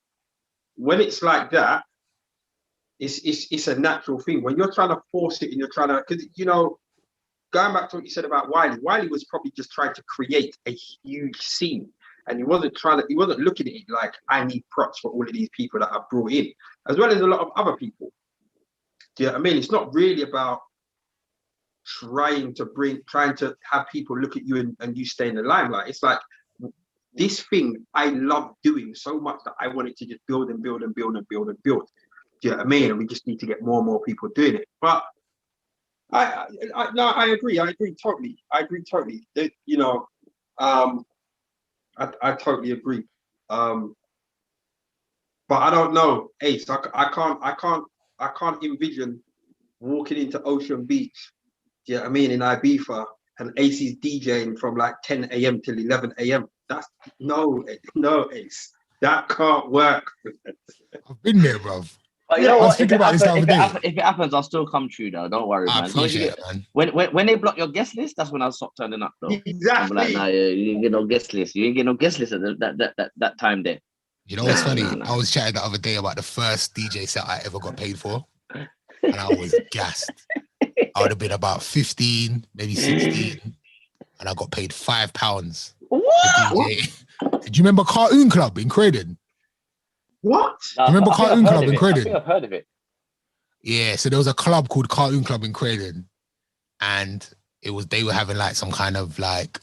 when it's like that, it's a natural thing. When you're trying to force it and you're trying to, because, you know, going back to what you said about Wiley was probably just trying to create a huge scene. And he wasn't looking at it like, I need props for all of these people that I've brought in, as well as a lot of other people. Do you know what I mean? It's not really about trying to have people look at you and you stay in the limelight. It's like, this thing I love doing so much that I want it to just build and build and build and build and build. Do you know what I mean? And we just need to get more and more people doing it. But I agree totally. That, you know, I totally agree. But I don't know, Ace. I can't envision walking into Ocean Beach, do you know what I mean, in Ibiza, and Ace is DJing from like 10 a.m. till 11 a.m. That's no, Ace. That can't work. I've been there, bruv. But you know what? If it happens, I'll still come true though. Don't worry, man. Man. When they block your guest list, that's when I'll stop turning up though. Exactly. I'm like, nah, you ain't get no guest list. You ain't get no guest list at that time there. You know what's funny? I was chatting the other day about the first DJ set I ever got paid for, and I was gassed. I would have been about 15, maybe 16, and I got paid £5. What? Did you remember Cartoon Club in Croydon? What? Remember Cartoon Club in Croydon? I think I've heard of it. Yeah, so there was a club called Cartoon Club in Croydon, and they were having like some kind of like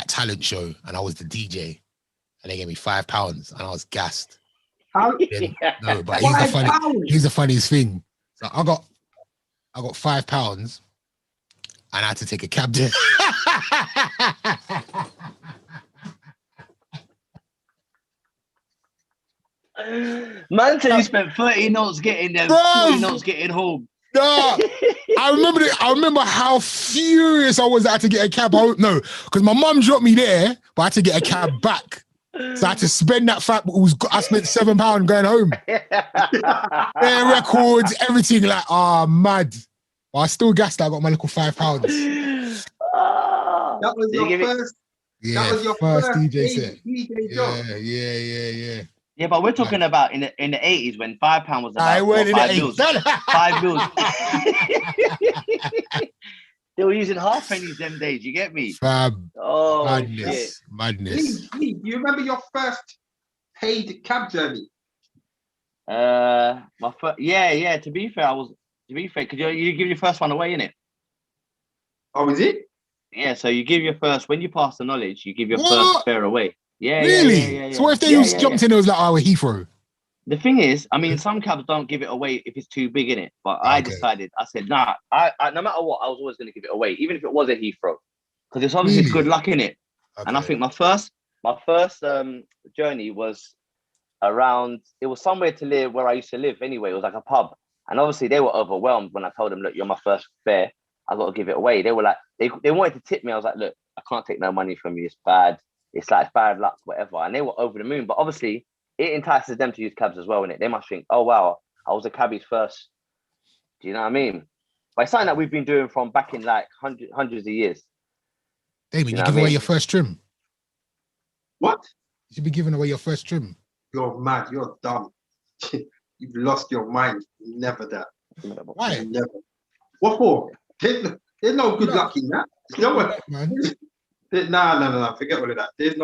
talent show, and I was the DJ, and they gave me £5, and I was gassed. How? No, but here's the funniest thing. So I got £5 and I had to take a cab there. Man said he spent 30 notes getting there, Bruv. 40 notes getting home. Nah, I remember how furious I was that I had to get a cab home. No, because my mum dropped me there, but I had to get a cab back. So I had to spend that fact. I spent £7 going home. Their records, everything like, mad. But I still gassed that I got my little £5. That was your first. Yeah, That was your first first DJ set. DJ job. Yeah. Yeah, but we're talking about in the 80s when £5 was I about went in 5 the mils. 5 mils. They were using half pennies them days. You get me? Fab. Oh, Madness. shit. Madness. Lee, do you remember your first paid cab journey? My first, yeah. To be fair, because you give your first one away, innit? Oh, is it? Yeah, so you give your first, when you pass the knowledge, you give your What? first fare away. Yeah, Really? yeah. So what if they jumped in and was like, oh, Heathrow? The thing is, I mean, some cabs don't give it away if it's too big, innit? But I decided, I said, nah, I no matter what, I was always going to give it away, even if it was a Heathrow. Because it's obviously Really? good luck, innit? Okay. And I think my first journey was around, it was somewhere to live where I used to live anyway. It was like a pub. And obviously they were overwhelmed when I told them, look, you're my first fare. I got to give it away. They were like, they wanted to tip me. I was like, look, I can't take no money from you. It's bad. It's like, it's bad luck, whatever. And they were over the moon. But obviously it entices them to use cabs as well, innit? They must think, oh, wow, I was a cabbie's first. Do you know what I mean? But it's something that we've been doing from back in like hundreds of years. Damien, you give away your first trim. What? You should be giving away your first trim. You're mad. You're dumb. You've lost your mind. Never that. Why? Never. What for? There's no good luck in that. No way. Nah. Forget all of that. There's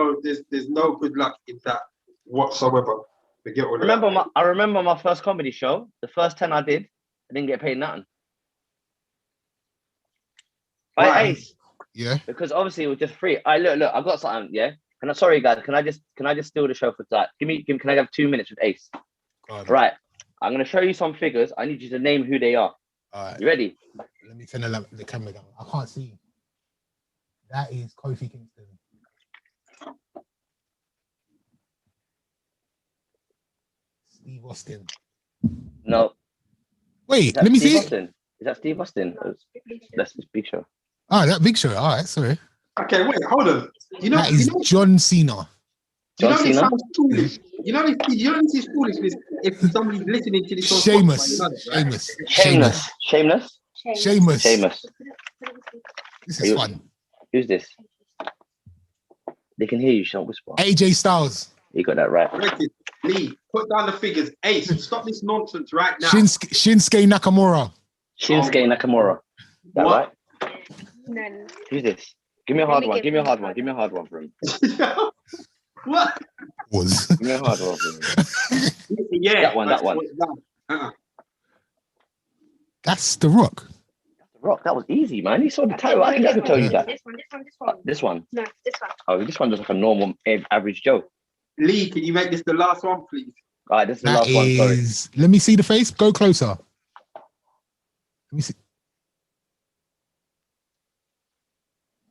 no good luck in that whatsoever. Forget all of that. I remember my first comedy show. The first 10 I did, I didn't get paid nothing. Right. Ace. Yeah. Because obviously it was just free. Look, I got something. Yeah. Sorry guys, can I just steal the show for that? Can I have 2 minutes with Ace? Right. I'm gonna show you some figures. I need you to name who they are. All right. You ready? Let me turn the camera down. I can't see. That is Kofi Kingston. Steve Austin. No. Wait, let me see. Austin? Is that Steve Austin? That's this Big Show. Oh, that Big Show. All right, sorry. Okay, wait, hold on. That is John Cena. It sounds foolish. You know this is foolish if somebody's listening to this. Shameless. This is fun. Who's this? They can hear you, don't whisper. AJ Styles. You got that right. Lee, put down the figures. Ace, stop this nonsense right now. Shinsuke Nakamura. Nakamura. That what? right? No. Who's this? Give me a hard one. Give me a hard one for him. What? Give me a hard one for him. Yeah. That one. That's The Rock. Rock, that was easy, man. You saw the title. I can tell you that. This one. This one? No, this one. Oh, this one looks like a normal average Joe. Lee, can you make this the last one, please? All right, this is the last one. Sorry. Let me see the face. Go closer. Let me see.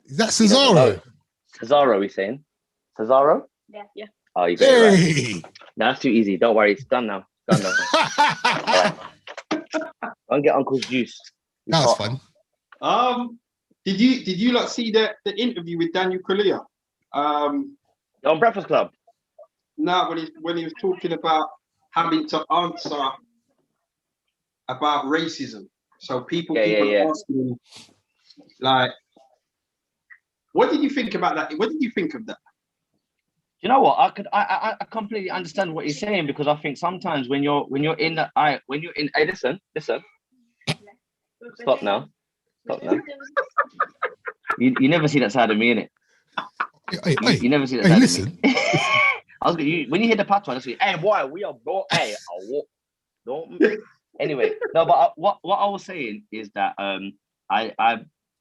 Is that Cesaro? Cesaro, he's saying. Cesaro? Yeah. Oh, you got it right. No, that's too easy. Don't worry. It's done now. All right. I'll get Uncle's juice. That was fun. Did you like see the interview with Daniel Kaluuya? On Breakfast Club. No, when he was talking about having to answer about racism. So people asking him, like, what did you think about that? What did you think of that? You know what? I completely understand what he's saying, because I think sometimes when you're in hey, listen. Stop now. You never see that side of me, innit? You never see that side listen. of me. When you hear the patois, I say, hey boy, we are bro. Hey, don't. Anyway, no, but what I was saying is that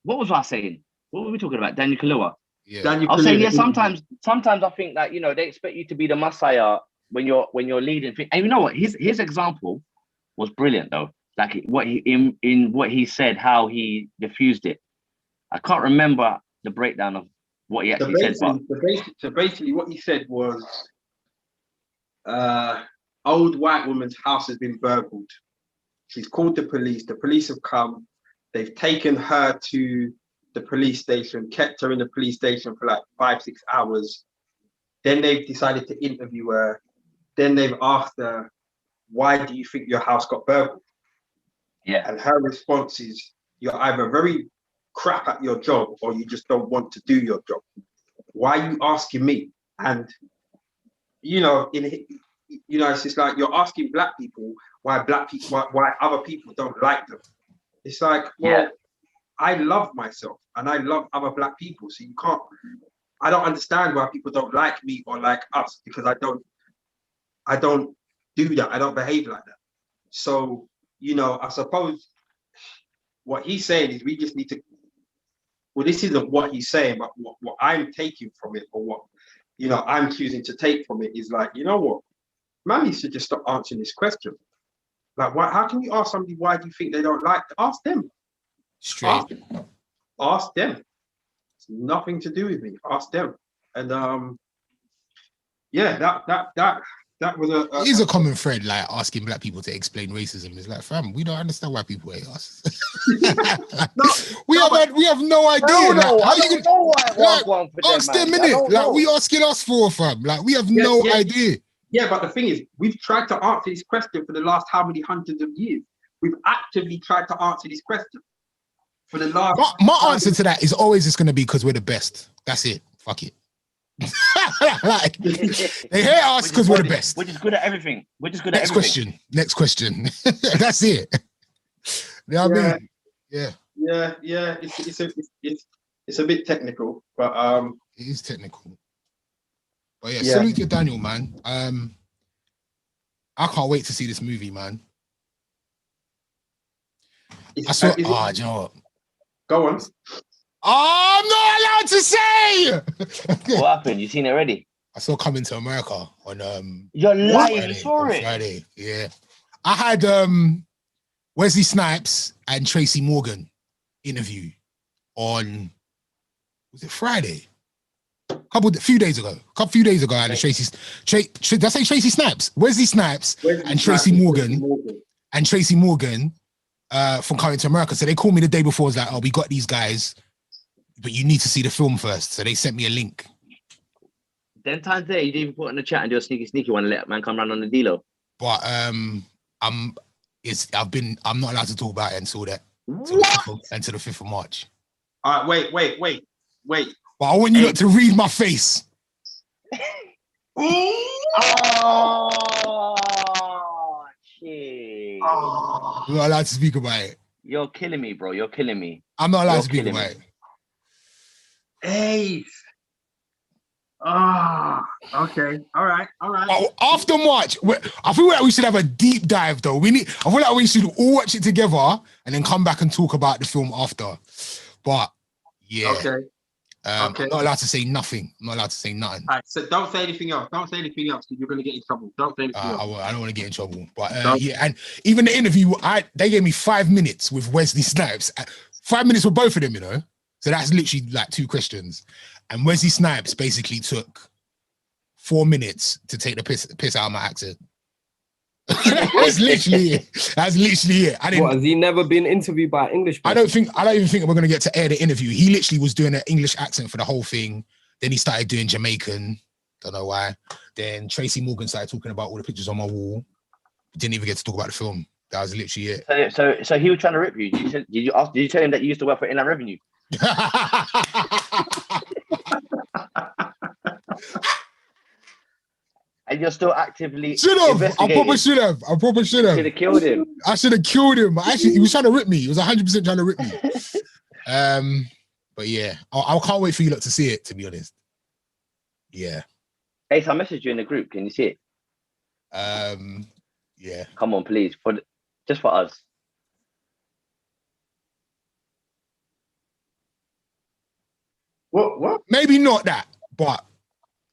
what was I saying? What were we talking about? Daniel Kaluuya. Yeah. I was saying, yeah. Sometimes I think that they expect you to be the Messiah when you're leading. And you know what? His example was brilliant though. like what he in what he said, how he diffused it. I can't remember the breakdown of what he actually said, but so basically what he said was, old white woman's house has been burgled. She's called the police. The police have come. They've taken her to the police station, kept her in the police station for like 5-6 hours. Then they've decided to interview her. Then they've asked her, why do you think your house got burgled? yeah, And her response is, you're either very crap at your job or you just don't want to do your job. Why are you asking me? And, you know, it's just like you're asking black people why other people don't like them. It's like, well, I love myself and I love other black people. So I don't understand why people don't like me or like us, because I don't do that. I don't behave like that. So, you know, I suppose what he's saying is we just need to, well, this isn't what he's saying, but what I'm taking from it, or what, you know, I'm choosing to take from it is like, you know what, man needs to just stop answering this question. Like, how can you ask somebody, why do you think they don't like? Ask them. Straight. Ask them. It's nothing to do with me. Ask them. And yeah, that was It is a common thread, like asking black people to explain racism. It's like, fam, we don't understand why people hate us. we have no idea. I don't know why it was one for ask them, innit? Like, we asking us for, fam. Like, we have no idea. Yeah, but the thing is, we've tried to answer this question for the last how many hundreds of years? We've actively tried to answer this question for the last. My answer to that is always just going to be because we're the best. That's it. Fuck it. Like, they hate us because we're the best. We're just good at everything. Next question. That's it. You know what I mean? Yeah. It's a bit technical, but it is technical. But yeah, salute to Daniel, man. I can't wait to see this movie, man. Do you know what? Go on. Oh, I'm not allowed to say. What happened? You seen it already? I saw Coming to America on You're lying. You saw it? Friday. Yeah. I had Wesley Snipes and Tracy Morgan interview on, was it Friday? A few days ago, I had did I say Tracy Snipes? Wesley Snipes and Tracy Morgan. And Tracy Morgan from Coming to America. So they called me the day before. I was like, oh, we got these guys, but you need to see the film first. So they sent me a link. Then times there, you didn't even put in the chat and do a sneaky one and let man come round on the dealo. But I'm not allowed to talk about it until the 5th of March. All right, wait. But I want you not to read my face. Oh, shit. I'm not allowed to speak about it. You're killing me, bro. You're killing me. I'm not allowed to speak about it. Hey. Okay. All right. But after March, I feel like we should have a deep dive, though. I feel like we should all watch it together and then come back and talk about the film after. But yeah. Okay. I'm not allowed to say nothing. I'm not allowed to say nothing. All right, so don't say anything else. Don't say anything else because you're going to get in trouble. Don't say anything else. I don't want to get in trouble. But yeah, and even the interview, they gave me 5 minutes with Wesley Snipes. 5 minutes with both of them, you know? So that's literally like 2 questions. And Wesley Snipes basically took 4 minutes to take the piss out of my accent. That's literally it. Has he never been interviewed by an English person? I don't even think we're gonna get to air the interview. He literally was doing an English accent for the whole thing. Then he started doing Jamaican. Don't know why. Then Tracy Morgan started talking about all the pictures on my wall. Didn't even get to talk about the film. That was literally it. So he was trying to rip you. Did you tell him that you used to work for Inland Revenue? And you're still actively I probably should have. Should have killed him. I should have killed him. Actually, he was trying to rip me. He was 100% trying to rip me. But yeah, I can't wait for you lot to see it, to be honest. Yeah. Ace, I messaged you in the group. Can you see it? Yeah. Come on, please. Just for us. What? Maybe not that, but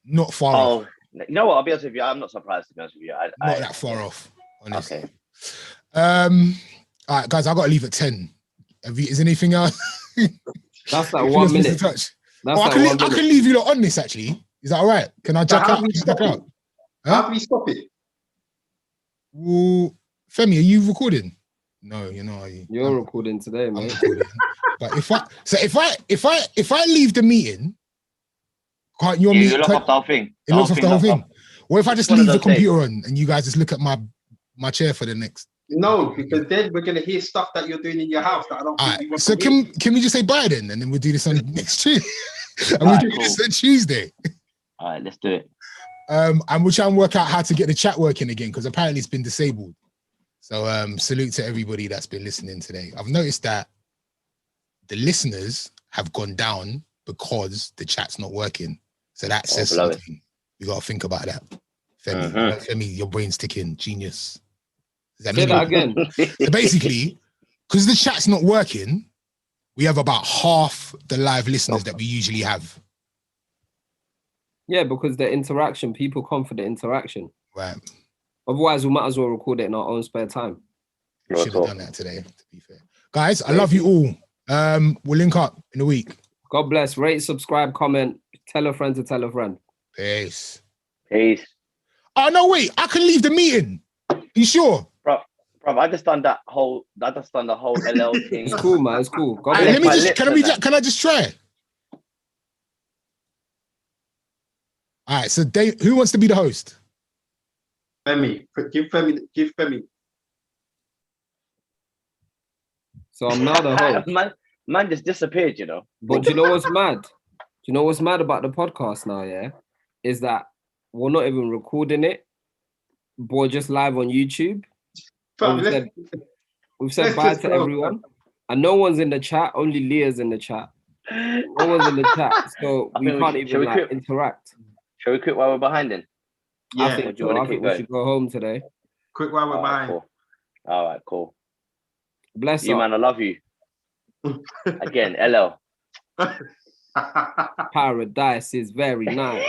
not far off. You know what? I'll be honest with you. I'm not surprised, to be honest with you. Not that far off, honestly. Okay. All right, guys, I gotta leave at 10. Is anything else? That's like Anything 1 else we need to minute. touch? That's Oh, like I 1 can minute. leave you lot on this actually. Is that all right? Can I jack how out? do we stop Jack it? out? How do we stop it? Well, Femi, are you recording? No, you're not. Are you? You're recording today, I'm mate. recording. But if I leave the meeting, can't your Yeah, meet? you lock off the whole thing. It looks off the whole thing. What if I It's just one of leave the those days. computer on and you guys just look at my chair for the next? No, because then we're gonna hear stuff that you're doing in your house that I don't All think we right. want So to hear. can we just say bye then, and then we'll do this on next Tuesday, and we'll Alright, do cool. this on Tuesday. All right, let's do it. And we'll try and work out how to get the chat working again because apparently it's been disabled. So salute to everybody that's been listening today. I've noticed that the listeners have gone down because the chat's not working. So that says below it. something. You got to think about that. Femi, Mhm. Femi, your brain's ticking. Genius. Does that Say mean that anything? again. So basically, because the chat's not working, we have about half the live listeners that we usually have. Yeah, because the interaction, people come for the interaction. Right. Otherwise, we might as well record it in our own spare time. We Real should have talk. done that today, to be fair. Guys, I love you all. We'll link up in a week. God bless. Rate, subscribe, comment, tell a friend to tell a friend. Peace. Peace. Oh, no, wait. I can leave the meeting. You sure? Bro, I just done the whole LL thing. It's cool, man. It's cool. God All right, bless. let me my just, lips can and that. I just try? All right, so Dave, who wants to be the host? Femi, give Femi. So I'm now the host. Man just disappeared, you know. But do you know what's mad? Do you know what's mad about the podcast now, yeah? Is that we're not even recording it, but we're just live on YouTube. Fam, We've said let's bye just to go, everyone. And no one's in the chat, only Leah's in the chat. No one's in the chat, so I we think we can't should- even like interact. Shall we quit while we're behind then? I Yeah, think Or do you so. wanna I keep think we going? should go home today. quick while we're All right, buying. cool. All right, cool. Bless You up. man, I love you. Again, LL. Paradise is very nice.